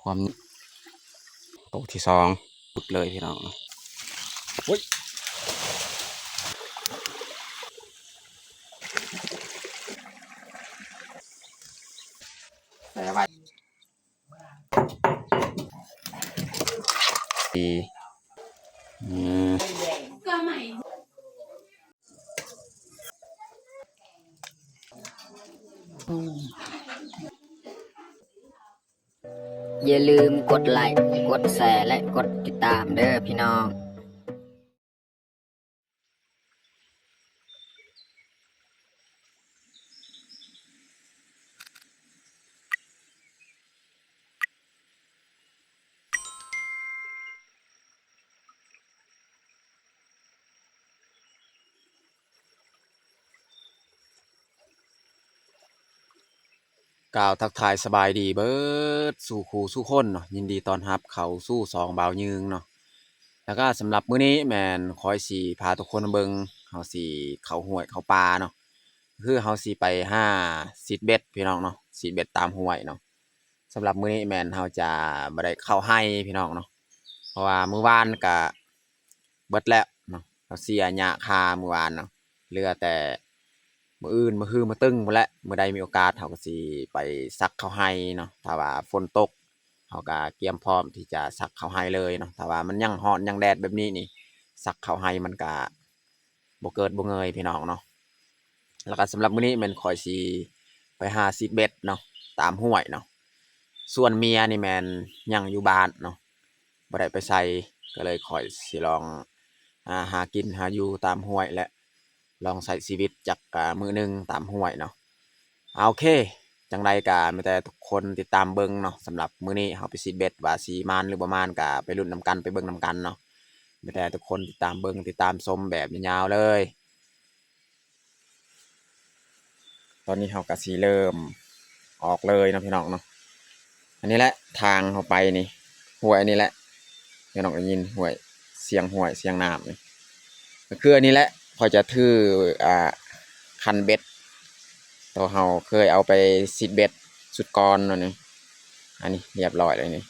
ความโตที่สองฝึกเลยพี่น้องเฮ้ยใส่ไว้ดีก็ไม่อย่าลืมกดไลค์กดแชร์และกดติดตามเด้อพี่น้องกล่าวทักทายสบายดีเบิดสู่ครูสู่คนเนาะยินดีต้อนรับเขาสู้สองบ่าวยืงเนาะแล้วก็สำหรับมื้อนี้แมนคอยสีพาทุกคนมาเบิ่งเฮาสิเขาห้วยเขาปลาเนาะคือเฮาสิไปหาซีดเบ็ดพี่น้องเนาะซีดเบ็ดตามห้วยเนาะสำหรับมื้อนี้แมนเฮาจะบ่ได้เข้าให้พี่น้องเนาะเพราะว่ามื้อวานก็เบิดแล้วเนาะเราเสียหญ้าคามื้อวานเนาะเหลือแต่มื้ออื่นมื้อฮื้อมื้อตึงพู้นแหละมื้อใดมีโอกาสเฮาก็สิไปซักข้าวให้เนาะถ้าว่าฝนตกเฮาก็เตรียมพร้อมที่จะซักข้าวให้เลยเนาะถ้าว่ามันยังร้อนยังแดดแบบนี้นี่ซักข้าวให้มันก็บ่เกิดบ่เงยพี่น้องเนาะแล้วก็สำหรับมื้อนี้แม่นข้อยสิไปหาซีดเบ็ดเนาะตามห้วยเนาะส่วนเมียนี่แม่นยังอยู่บ้านเนาะบ่ได้ไปไสก็เลยข้อยสิลองหากินหาอยู่ตามห้วยและลองใช้ชีวิตจักมื้อหนึงตามห้วยเนาะโอเคจังใดก็มีแต่ทุกคนติดตามเบิ่งเนาะสำหรับมื้อนี้เฮาไปซีดเบ็ดว่าสิมานหรือบ่มานก็ไปลุ้นนำกันไปเบิ่งนำกันเนาะมีแต่ทุกคนติดตามเบิ่งติดตามชมแบบยาวๆเลยตอนนี้เฮาก็สิเริ่มออกเลยเนาะพี่น้องเนาะอันนี้แหละทางเฮาไปนี่ห้วยอันนี้แหละพี่น้องได้ยินห้วยเสียงห้วยเสียงน้ำนี่ก็คืออันนี้แหละพอจะถือคันเบ็ดตัวเฮาเคยเอาไปซีดเบ็ดสุดก่อนเนาะนี่อันนี้เรียบร้อยเลยนี่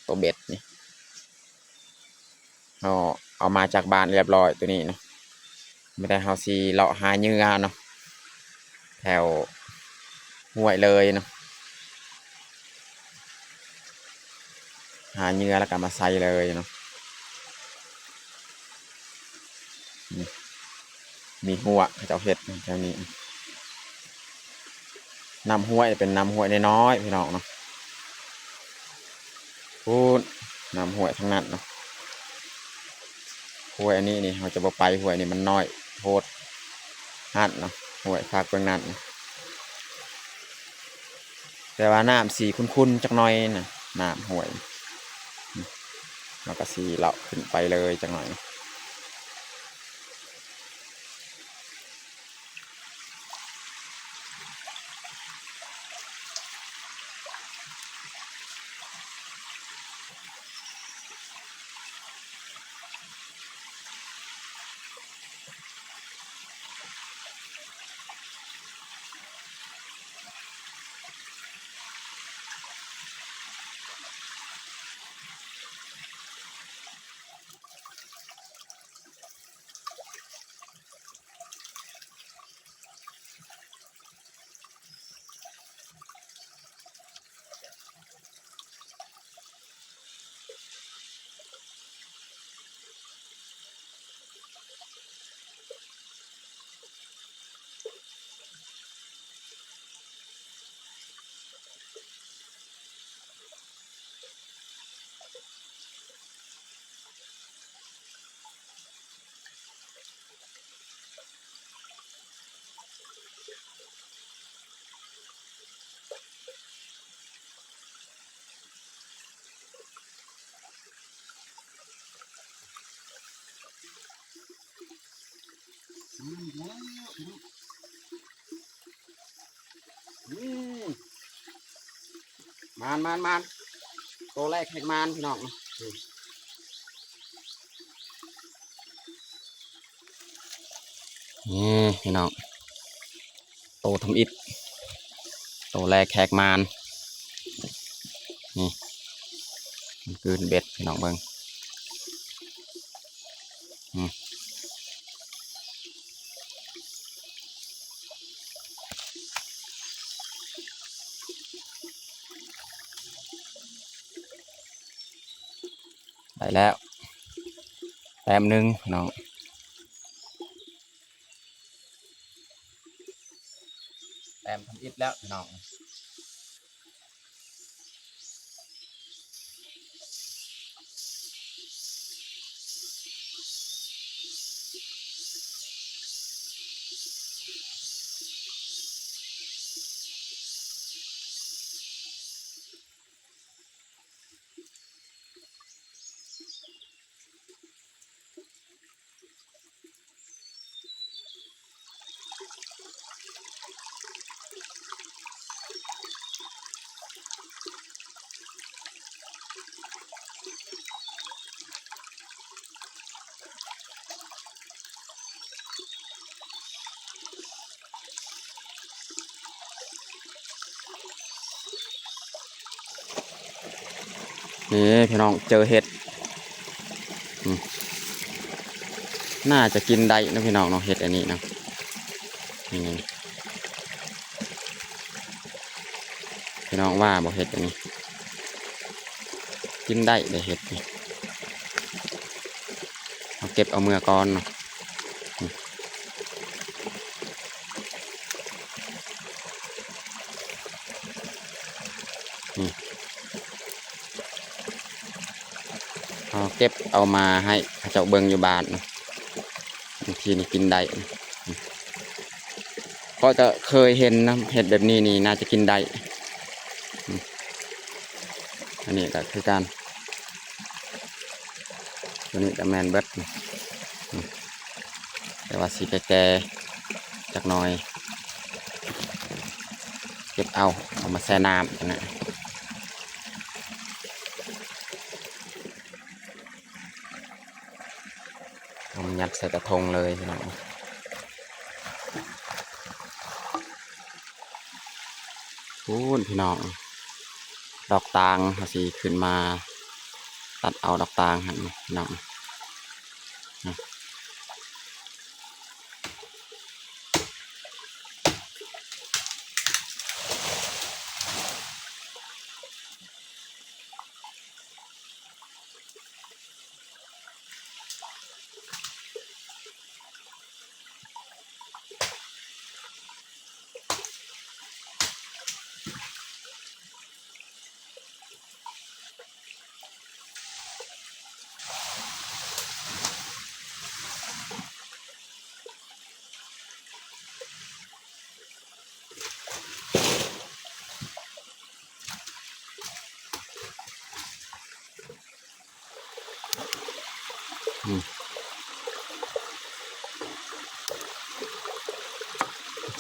ตัวเบ็ดนี่เอามาจากบ้านเรียบร้อยตัวนี้เนาะไม่ได้เฮาสิเลาะหาเหยื่อเนาะแถวห้วยเลยเนาะหาเหยื่อแล้วก็มาใส่เลยเนาะมีหัวเขาเจ้าเห็ดแถวนี้น้ำห้วยเป็นน้ำห้วยน้อยๆพี่น้องเนาะพูดน้ำห้วยทั้งนั้นเนาะห้วยอันนี้นี่เราจะบ่ไปห้วยนี่มันน้อยโทษหัดเนาะห้วยภาคเบื้องนั้นแต่ว่าน้ำสีคุ้นๆจักหน่อยนะน้ำห้วยเราก็สีเลาะขึ้นไปเลยจักหน่อยมานตัวแรกแข่งมานพี่น้องนี่พี่น้องโตทำอิฐโตแรกแขกมานนี่ มันคืนเบ็ดพี่น้องเบิ่งอืมได้แล้วแต้มหนึ่งพี่น้องแต้มทำอิฐแล้วพี่น้อง นี่พี่น้องเจอเห็ดอืมน่าจะกินได้นะพี่น้องเนาะเห็ดอันนี้นะนี่พี่น้องว่าบอกเห็ดอันนี้กินได้เลยเห็ดนี่เอาเก็บเอาเมื่อก่อนเนาะนี่เอาเก็บเอามาให้เขาเจ้าเบิ่งอยู่บ้านนะบางทีนี่กินได้นะก็จะเคยเห็นนะเห็ดแบบนี้นี่น่าจะกินได้อันนี้ก็คือการตัวนี้จะแมนเบิดแต่ว่าสีแก่ๆจากหน้อยเก็บเอามาแช่น้ำนะเอามายัดใส่กระทงเลยพี่น้องพูนพี่น้องดอกตางเขาสีขึ้นมาตัดเอาดอกตางหันพี่น้อง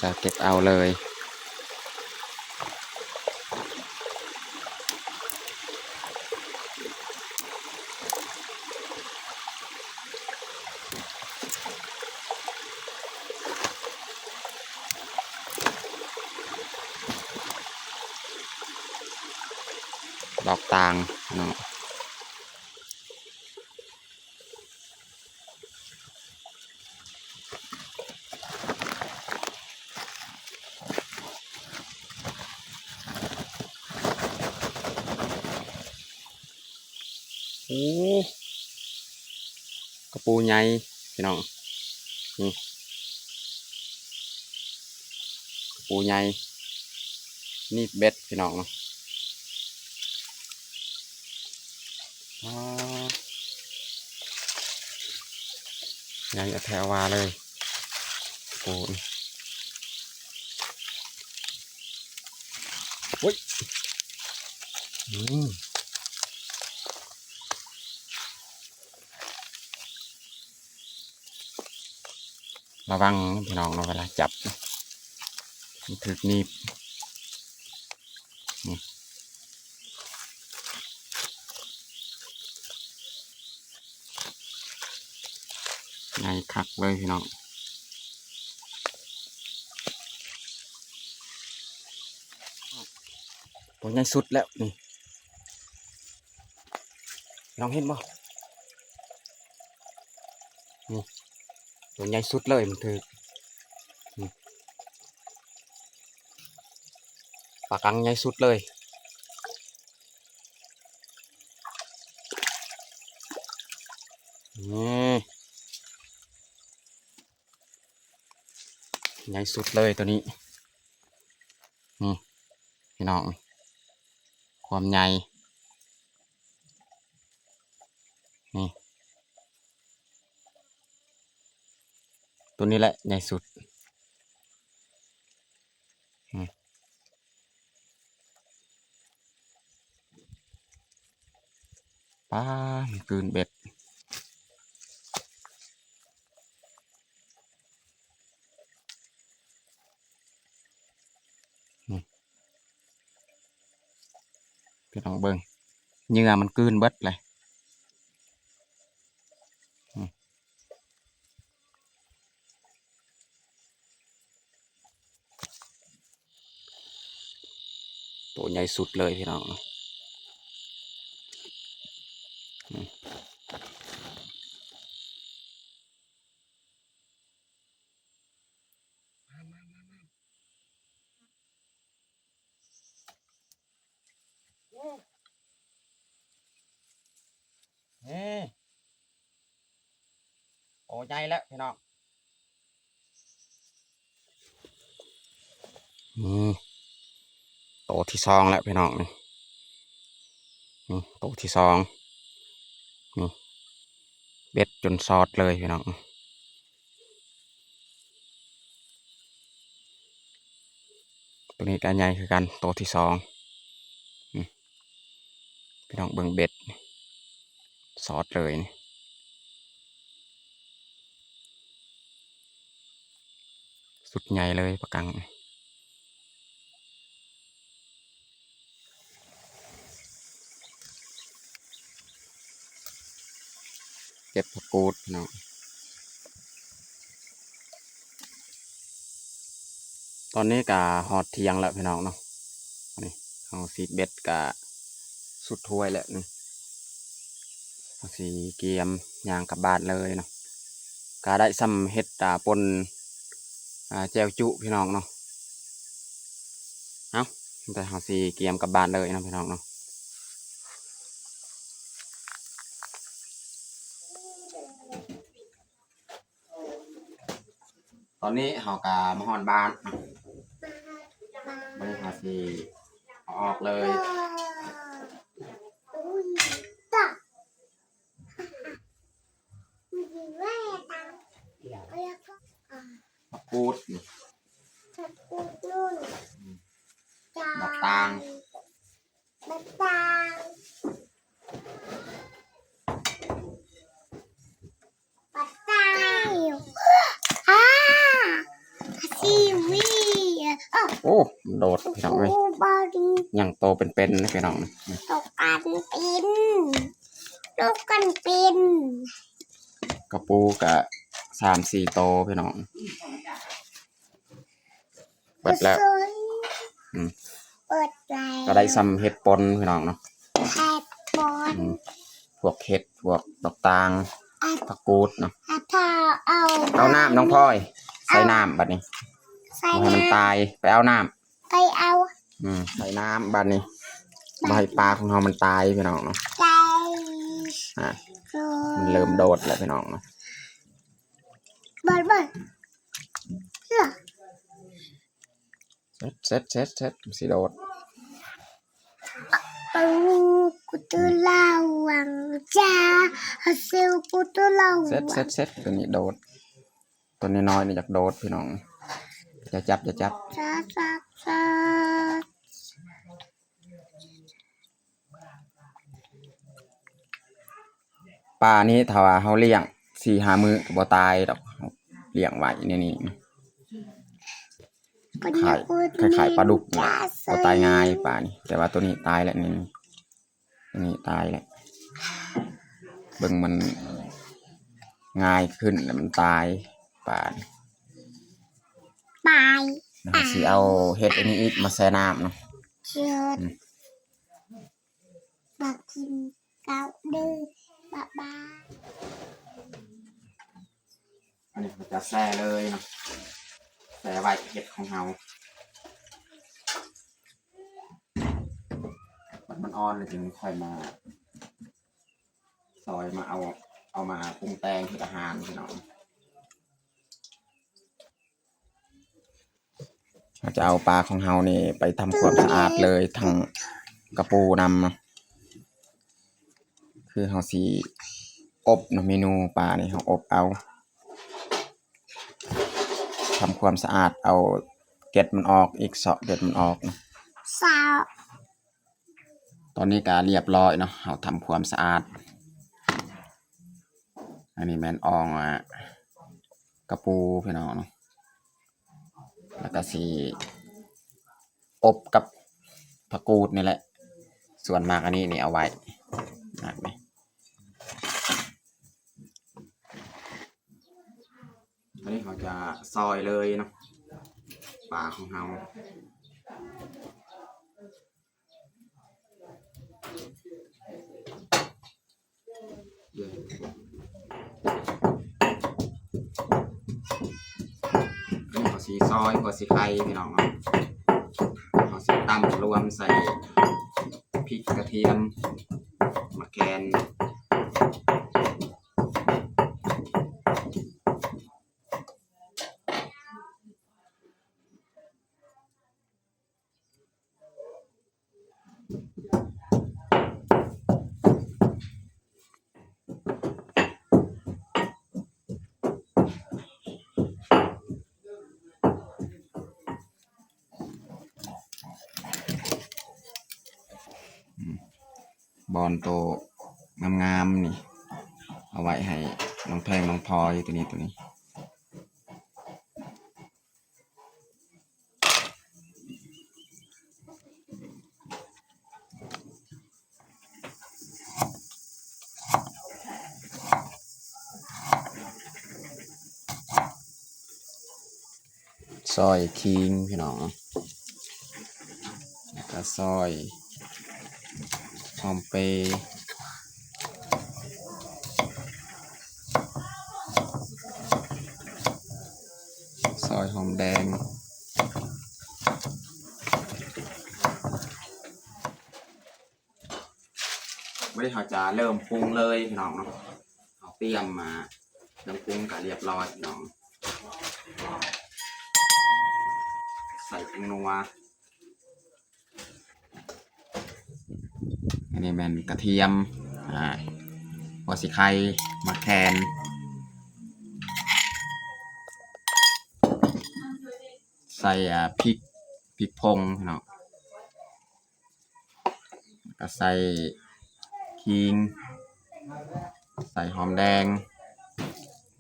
จะเก็บเอาเลยดอกตางเนาะโอ้กระปูใหญ่พี่น้องนี่กระปูใหญ่นี่เบ็ดพี่น้องเนาะอ๋อใหญ่แถวว่าเลยโอ้ยโอ้ยอืมระวังพี่น้องเนาะเวลาจับมันถึกหนีบใหญ่คักเลยพี่น้องตัวใหญ่สุดแล้วนี่ ลองเห็นบ่นี่ตัวใหญ่สุดเลยมันคือนี่ปลากังใหญ่สุดเลยนี่ใหญ่สุดเลยตัวนี้นี่พี่น้องความใหญ่นี่ตัวนี้แหละใหญ่สุดป้ามันกลืนเบ็ดนี่พี่น้องเบิ่งเหงื่อมันกลืนเบิดเลยตัวใหญ่สุดเลยพี่น้องนี่โอ้ใหญ่แล้วพี่น้องโตที่สองแล้วพี่น้องนี่โตที่สองนี่เบ็ดจนซอดเลยพี่น้องตัวนี้ก็ใหญ่คือกันโตที่สองพี่น้องเบิ่งเบ็ดซอดเลยนี่สุดใหญ่เลยปลากังเก็บผักกูดพี่น้องตอนนี้ก็ฮอดเที่ยงแล้วพี่น้องเนาะนี่เอาสีเบ็ดก็สุดถ้วยแล้วนี่เอาสีเกียมย่างกลับบ้านเลยเนาะก็ได้ซ้ำเฮ็ดปนแจวจุพี่น้องเนาะเอาแต่เอาสีเกียมกลับบ้านเลยเนาะพี่น้องเนาะตอนนี้เขาก็มาฮอดบ้านไม่หาสีออกเลยผักกูดดอกตางโอ้โดดพี่น้องเลยยังโตเป็นนะพี่น้องตกกันเป็นลูกกันเป็น กระปูกะ3-4โตพี่น้องเปิดแล้วเปิดแล้วก็ได้ซ้ำเห็ดปนพี่น้องเนาะเห็ดปนพวกเห็ดพวกดอกตางผักกูดเนาะเอาน้ำน้องพลอยใส่น้ำบัดนี้ให้มันตายไปเอาน้ำไปเอาใส่น้ำบัดนี้ใบปลาของเรามันตายพี่น้องเนาะมันเริ่มโดดแล้วพี่น้องเนาะเบิดเซ็ตสีโดดกูตัวลาวังจ้าฮัสเซลกูตัวลาวังเซ็ตตัวนี้โดดตัวนี้น้อยนี่อยากโดดพี่น้องจะจับปลานี้ถ้าว่าเขาเลี้ยง4-5 มื้อก็บ่ตายดอกเลี้ยงไว้นี่ขายปลาดุกเนี่ยบ่ตายง่ายปลานี่แต่ว่าตัวนี้ตายแล้วนี่ตัวนี้ตายแล้วเบิ่งมันง่ายขึ้นแล้วมันตายปลาสิเอาเห็ดอันนี้อีกมาแช่น้ำเนาะเชิญมากิน เก้าดื้อบ้าอันนี้เราจะแซ่เลยเนาะแซ่ไว้เห็ดของเรามันอ่อนเลยถึงค่อยมาซอยมาเอามาปรุงแต่งคืออาหารพี่น้องเราจะเอาปลาของเรานี่ไปทำความสะอาดเลยทั้งกระปูนำเนาะคือเราสีอบเนาะเมนูปลานี่เราอบเอาทำความสะอาดเอาเกล็ดมันออกอีกเสาะเกล็ดมันออกเนาะสาว ตอนนี้ก็เรียบร้อยเนาะเราทำความสะอาดอันนี้แมนอองกระปูพี่น้องเนาะแล้วก็สีอบกับผักกูดนี่แหละส่วนมากอันนี้นี่เอาไว้มากไหมอันนี้เขาจะซอยเลยเนาะปลาของเราอันนี้เขาสีซอยเขาสีไข่พี่น้องเนาะเขาสีตำรวมใส่พริกกระเทียมมะแกนบอลโตงามๆนี่เอาไว้ให้น้องแพงน้องพลอยตัวนี้ซอยคิงพี่น้องแล้วก็ซอยหอมเปย์ซอยหอมแดงวันนี้เราจะเริ่มปรุงเลยพี่น้องเนาะเอาเตรียมมาเครื่องปรุงก็เรียบร้อยพี่น้องใส่ผงนัวอันนี้เป็นกระเทียมหัวสีไข่มะแคนใส่พริกพงเนาะก็ใส่ขิงใส่หอมแดง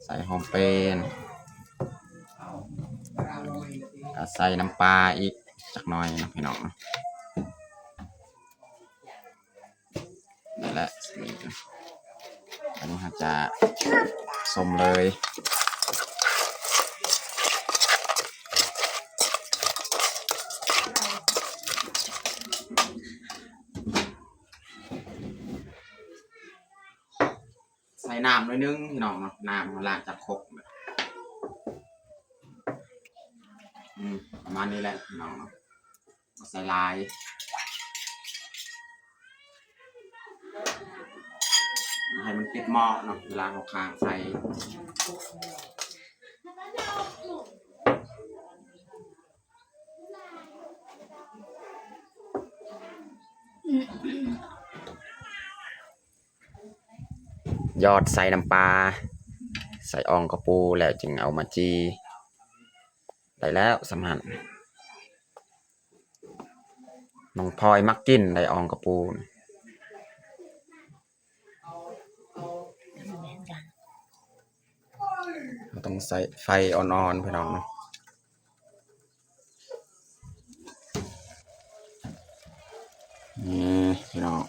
ใส่หอมเปรย์ก็ใส่น้ำปลาอีกจักหน่อยนะพี่น้องนี่แหละอันนี้เราจะส้มเลยใส่น้ำหน่อยนึงพี่น้องเนาะน้ำมันล้างจากครกประมาณนี้แหละพี่น้องเนาะใส่ลายให้มันติดหม้อเนาะเวลาเราค้างใส่ยอดใส่น้ำปลาใส่อองกระปูแล้วจึงเอามาจีได้แล้วสำหันน้องพลอยมักกินได้อองกระปูเราต้องใส่ไฟอ่อนๆพี่น้องนี่พี่น้อง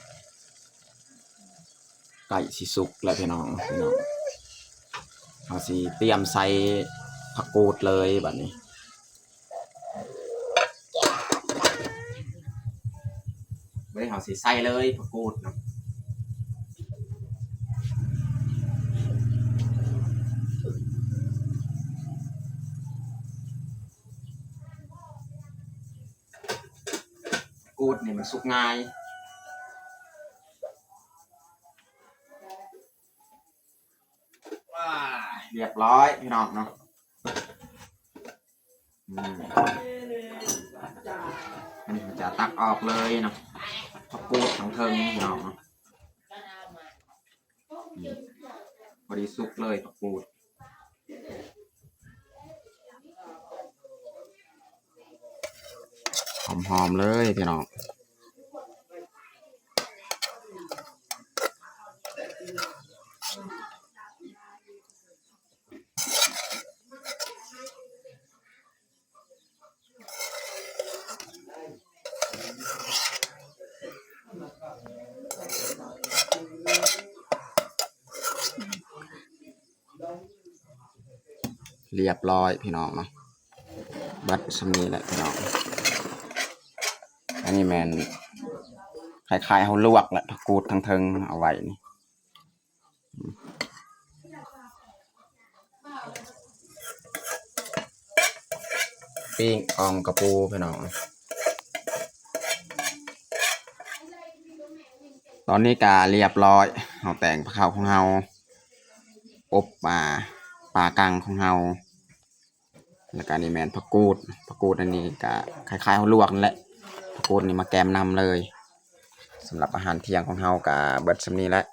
ไก่สิสุกแล้วพี่น้องเอาสิเตรียมใส่ผักกูดเลยแบบนี้ไม่ได้เอาสิใส่เลยผักกูดเนาะ กูดนี่มันสุกง่ายเรียบร้อยพี่น้องเนาะอันนี้จะตักออกเลยเนาะผักกูดทั้งเทิงพี่น้องเนาะพอดีสุกเลยผักกูดหอมๆเลยพี่น้องเรียบร้อยพี่น้องเนาะบัดสมีแหละพี่น้องอันนี้แมนคล้ายๆเขาลวกแหละผักกูดทั้งเทิงเอาไว้นี่ปิ้งออมกระปูพี่น้องตอนนี้กาเรียบร้อยเอาแต่งข้าวของเฮาอบปลากังของเฮาแล้วก็นี่แมนผักกูดอันนี้ก็คล้ายๆเขาลวกนั่นแหละผักกูดนี่มาแกมนำเลยสำหรับอาหารเที่ยงของเฮากับเบิดสำนี้แล้ว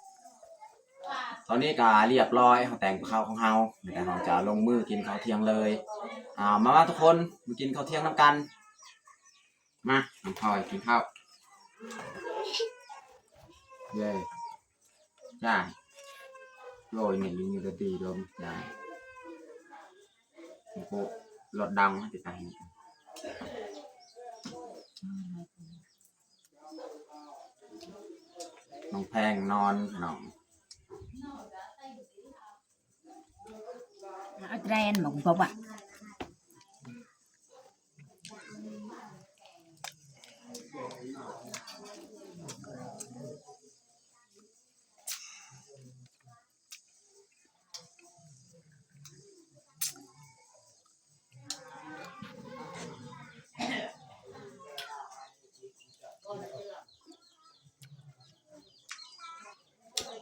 ตอนนี้ก็เรียบร้อยเขาแต่งข้าวของเฮาเดี๋ยวเราจะลงมือกินข้าวเที่ยงเลยมาทุกคนมากินข้าวเที่ยงน้ำกันมาน้ำพลอยกินข้าวเย้จ้าโรยเนี่ยลิงอยู่ตีโดมจ้าโอ้โหรถดังติดตามน้องแพงนอนน้องเอาแตรนหมกพบอ่ะ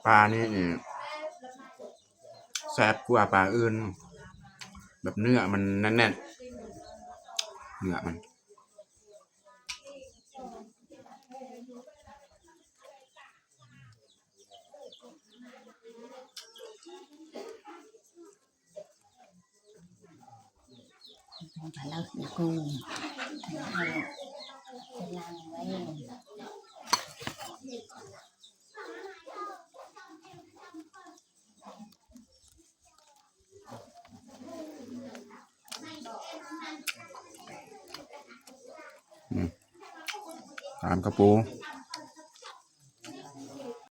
ปลานี่แซ่บกว่าปลาอื่นแบบเนื้อมันแน่นๆเนื้อมันไปแล้วเดี๋ยวกูให้ล้างไว้ตามกระปู